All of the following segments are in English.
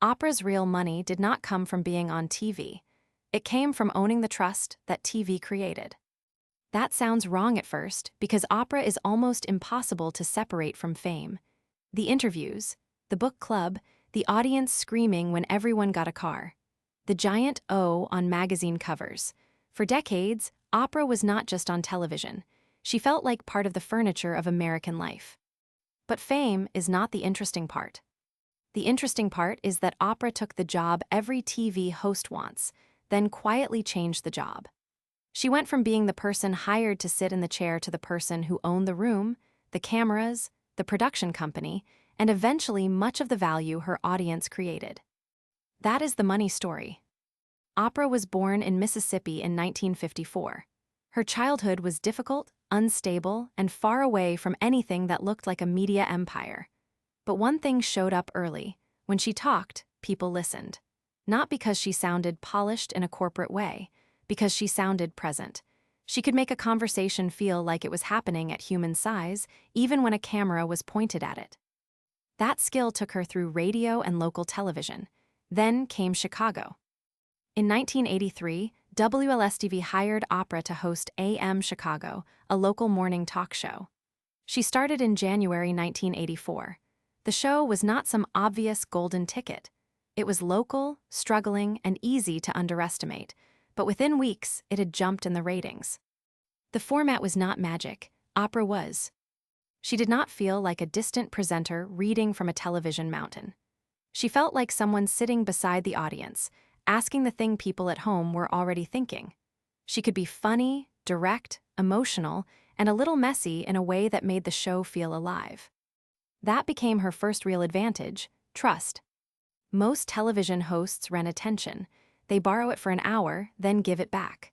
Oprah's real money did not come from being on TV. It came from owning the trust that TV created. That sounds wrong at first because Oprah is almost impossible to separate from fame. The interviews, the book club, the audience screaming when everyone got a car. The giant O on magazine covers. For decades, Oprah was not just on television. She felt like part of the furniture of American life. But fame is not the interesting part. The interesting part is that Oprah took the job every TV host wants, then quietly changed the job. She went from being the person hired to sit in the chair to the person who owned the room, the cameras, the production company, and eventually much of the value her audience created. That is the money story. Oprah was born in Mississippi in 1954. Her childhood was difficult, unstable, and far away from anything that looked like a media empire. But one thing showed up early. When she talked, people listened. Not because she sounded polished in a corporate way, because she sounded present. She could make a conversation feel like it was happening at human size, even when a camera was pointed at it. That skill took her through radio and local television. Then came Chicago. In 1983, WLS-TV hired Oprah to host AM Chicago, a local morning talk show. She started in January 1984. The show was not some obvious golden ticket. It was local, struggling, and easy to underestimate, but within weeks, it had jumped in the ratings. The format was not magic, Oprah was. She did not feel like a distant presenter reading from a television mountain. She felt like someone sitting beside the audience, asking the thing people at home were already thinking. She could be funny, direct, emotional, and a little messy in a way that made the show feel alive. That became her first real advantage, trust. Most television hosts rent attention. They borrow it for an hour, then give it back.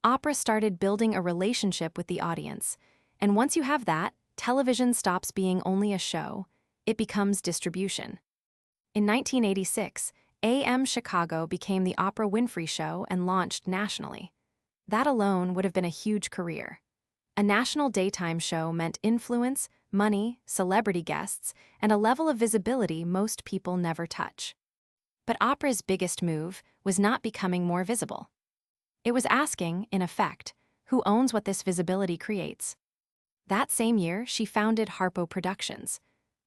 Oprah started building a relationship with the audience, and once you have that, television stops being only a show. It becomes distribution. In 1986, AM Chicago became the Oprah Winfrey Show and launched nationally. That alone would have been a huge career. A national daytime show meant influence, money, celebrity guests, and a level of visibility most people never touch. But Oprah's biggest move was not becoming more visible. It was asking, in effect, who owns what this visibility creates. That same year, she founded Harpo Productions.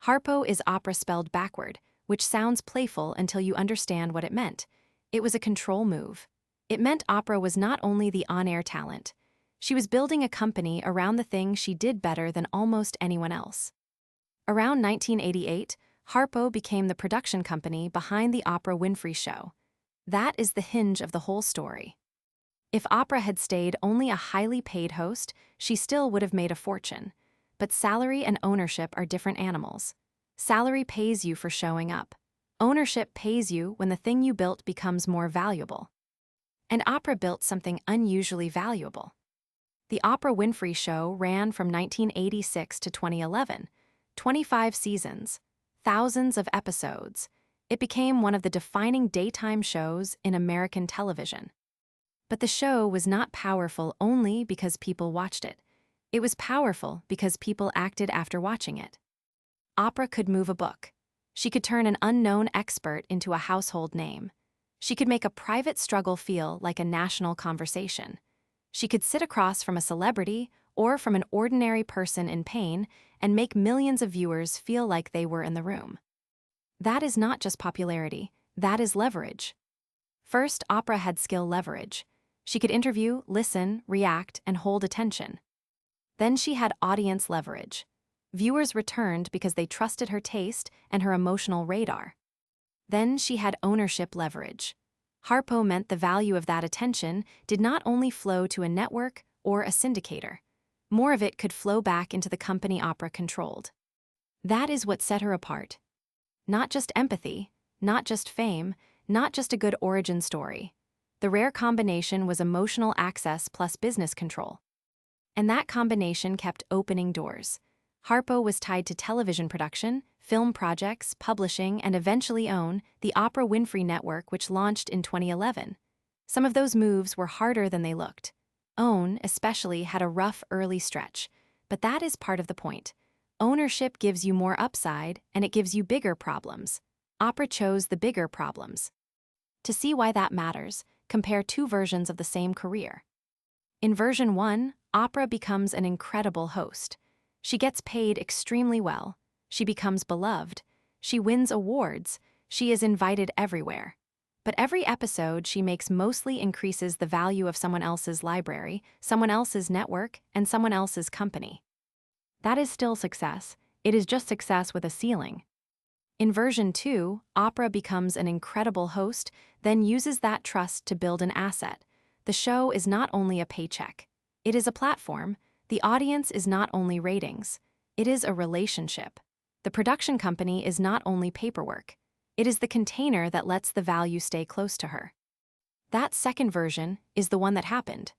Harpo is Oprah spelled backward, which sounds playful until you understand what it meant. It was a control move. It meant Oprah was not only the on-air talent. She was building a company around the thing she did better than almost anyone else. Around 1988, Harpo became the production company behind the Oprah Winfrey Show. That is the hinge of the whole story. If Oprah had stayed only a highly paid host, she still would have made a fortune. But salary and ownership are different animals. Salary pays you for showing up. Ownership pays you when the thing you built becomes more valuable. And Oprah built something unusually valuable. The Oprah Winfrey Show ran from 1986 to 2011, 25 seasons, thousands of episodes. It became one of the defining daytime shows in American television. But the show was not powerful only because people watched it. It was powerful because people acted after watching it. Oprah could move a book. She could turn an unknown expert into a household name. She could make a private struggle feel like a national conversation. She could sit across from a celebrity or from an ordinary person in pain and make millions of viewers feel like they were in the room. That is not just popularity, that is leverage. First, Oprah had skill leverage. She could interview, listen, react, and hold attention. Then she had audience leverage. Viewers returned because they trusted her taste and her emotional radar. Then she had ownership leverage. Harpo meant the value of that attention did not only flow to a network or a syndicator. More of it could flow back into the company Oprah controlled. That is what set her apart. Not just empathy, not just fame, not just a good origin story. The rare combination was emotional access plus business control. And that combination kept opening doors. Harpo was tied to television production, film projects, publishing, and eventually own the Oprah Winfrey Network, which launched in 2011. Some of those moves were harder than they looked. OWN, especially, had a rough early stretch, but that is part of the point. Ownership gives you more upside, and it gives you bigger problems. Oprah chose the bigger problems. To see why that matters, compare two versions of the same career. In version 1, Oprah becomes an incredible host. She gets paid extremely well. She becomes beloved. She wins awards. She is invited everywhere. But every episode she makes mostly increases the value of someone else's library, someone else's network, and someone else's company. That is still success. It is just success with a ceiling. In version 2, Oprah becomes an incredible host, then uses that trust to build an asset. The show is not only a paycheck. It is a platform. The audience is not only ratings. It is a relationship. The production company is not only paperwork. It is the container that lets the value stay close to her. That second version is the one that happened.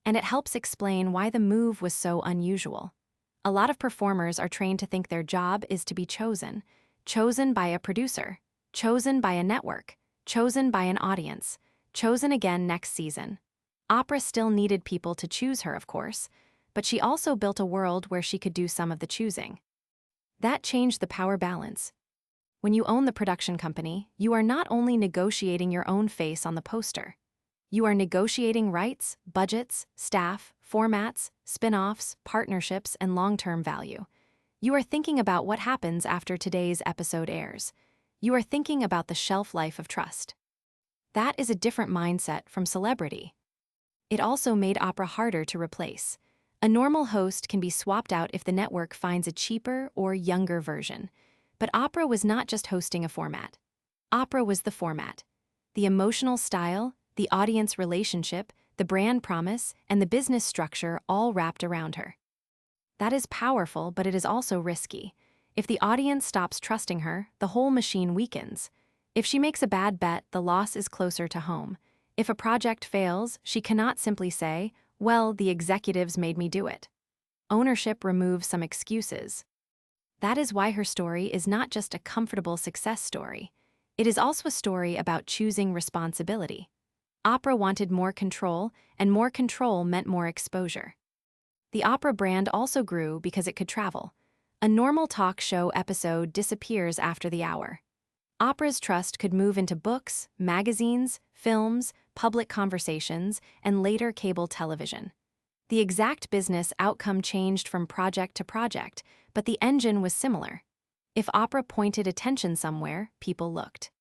And it helps explain why the move was so unusual. A lot of performers are trained to think their job is to be chosen by a producer, chosen by a network, chosen by an audience, chosen again next season. Oprah still needed people to choose her, of course, but she also built a world where she could do some of the choosing. That changed the power balance. When you own the production company, you are not only negotiating your own face on the poster. You are negotiating rights, budgets, staff, formats, spin-offs, partnerships, and long-term value. You are thinking about what happens after today's episode airs. You are thinking about the shelf life of trust. That is a different mindset from celebrity. It also made Oprah harder to replace. A normal host can be swapped out if the network finds a cheaper or younger version. But Oprah was not just hosting a format. Oprah was the format. The emotional style, the audience relationship, the brand promise, and the business structure all wrapped around her. That is powerful, but it is also risky. If the audience stops trusting her, the whole machine weakens. If she makes a bad bet, the loss is closer to home. If a project fails, she cannot simply say, "Well, the executives made me do it." Ownership removes some excuses. That is why her story is not just a comfortable success story. It is also a story about choosing responsibility. Oprah wanted more control, and more control meant more exposure. The Oprah brand also grew because it could travel. A normal talk show episode disappears after the hour. Oprah's trust could move into books, magazines, films, public conversations, and later cable television. The exact business outcome changed from project to project, but the engine was similar. If Oprah pointed attention somewhere, people looked.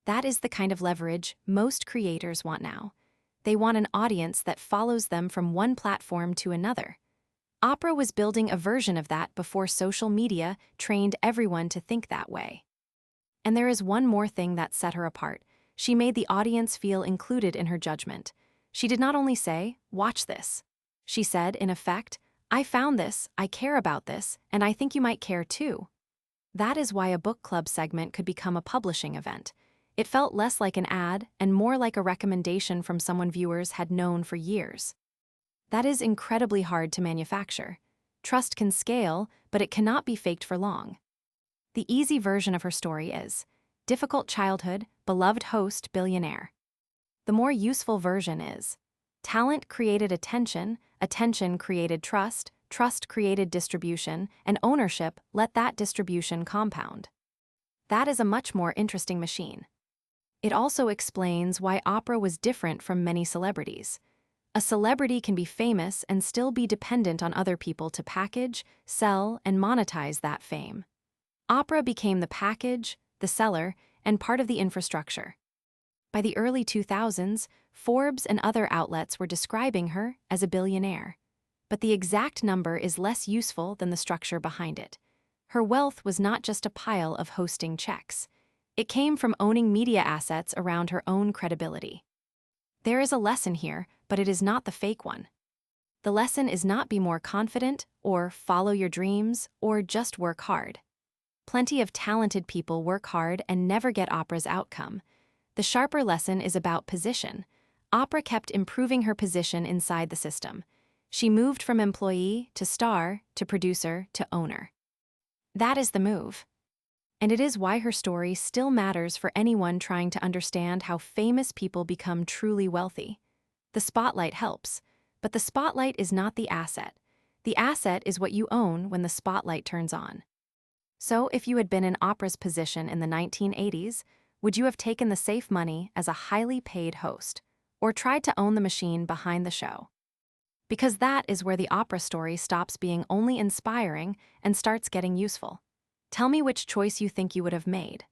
That is the kind of leverage most creators want now. They want an audience that follows them from one platform to another. Oprah was building a version of that before social media trained everyone to think that way. And there is one more thing that set her apart. She made the audience feel included in her judgment. She did not only say, "Watch this." She said, in effect, "I found this, I care about this, and I think you might care too." That is why a book club segment could become a publishing event. It felt less like an ad and more like a recommendation from someone viewers had known for years. That is incredibly hard to manufacture. Trust can scale, but it cannot be faked for long. The easy version of her story is difficult childhood, beloved host, billionaire. The more useful version is talent created attention, attention created trust, trust created distribution, and ownership let that distribution compound. That is a much more interesting machine. It also explains why Oprah was different from many celebrities. A celebrity can be famous and still be dependent on other people to package, sell, and monetize that fame. Oprah became the package, the seller, and part of the infrastructure. By the early 2000s, Forbes and other outlets were describing her as a billionaire. But the exact number is less useful than the structure behind it. Her wealth was not just a pile of hosting checks. It came from owning media assets around her own credibility. There is a lesson here, but it is not the fake one. The lesson is not be more confident, or follow your dreams, or just work hard. Plenty of talented people work hard and never get Oprah's outcome. The sharper lesson is about position. Oprah kept improving her position inside the system. She moved from employee to star to producer to owner. That is the move. And it is why her story still matters for anyone trying to understand how famous people become truly wealthy. The spotlight helps, but the spotlight is not the asset. The asset is what you own when the spotlight turns on. So, if you had been in Oprah's position in the 1980s, would you have taken the safe money as a highly paid host, or tried to own the machine behind the show? Because that is where the Oprah story stops being only inspiring and starts getting useful. Tell me which choice you think you would have made.